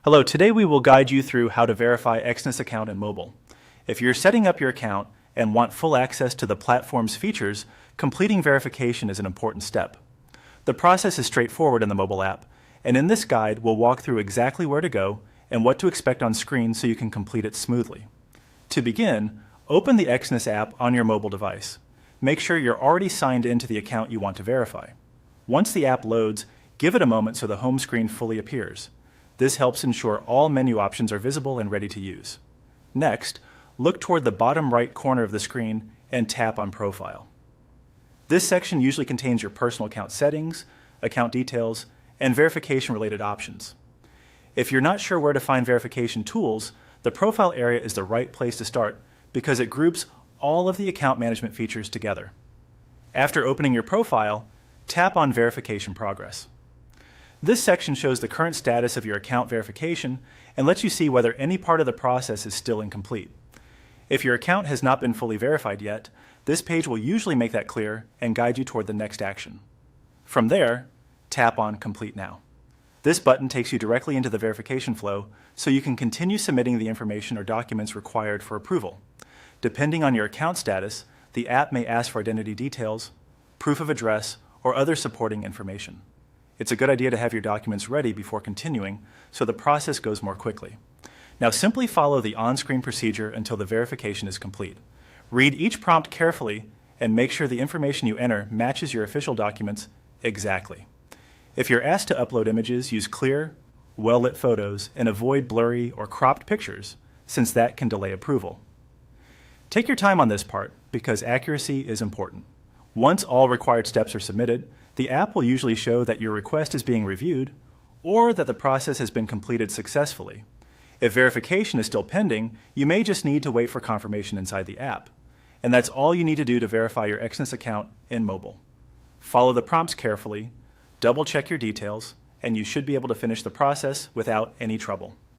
Hello, today we will guide you through how to verify Exness account in mobile. If you're setting up your account and want full access to the platform's features, completing verification is an important step. The process is straightforward in the mobile app, and in this guide we'll walk through exactly where to go and what to expect on screen so you can complete it smoothly. To begin, open the Exness app on your mobile device. Make sure you're already signed into the account you want to verify. Once the app loads, give it a moment so the home screen fully appears. This helps ensure all menu options are visible and ready to use. Next, look toward the bottom right corner of the screen and tap on Profile. This section usually contains your personal account settings, account details, and verification-related options. If you're not sure where to find verification tools, the Profile area is the right place to start because it groups all of the account management features together. After opening your profile, tap on Verification Progress. This section shows the current status of your account verification and lets you see whether any part of the process is still incomplete. If your account has not been fully verified yet, this page will usually make that clear and guide you toward the next action. From there, tap on Complete Now. This button takes you directly into the verification flow so you can continue submitting the information or documents required for approval. Depending on your account status, the app may ask for identity details, proof of address, or other supporting information. It's a good idea to have your documents ready before continuing so the process goes more quickly. Now simply follow the on-screen procedure until the verification is complete. Read each prompt carefully and make sure the information you enter matches your official documents exactly. If you're asked to upload images, use clear, well-lit photos and avoid blurry or cropped pictures, since that can delay approval. Take your time on this part because accuracy is important. Once all required steps are submitted, the app will usually show that your request is being reviewed or that the process has been completed successfully. If verification is still pending, you may just need to wait for confirmation inside the app. And that's all you need to do to verify your Exness account in mobile. Follow the prompts carefully, double-check your details, and you should be able to finish the process without any trouble.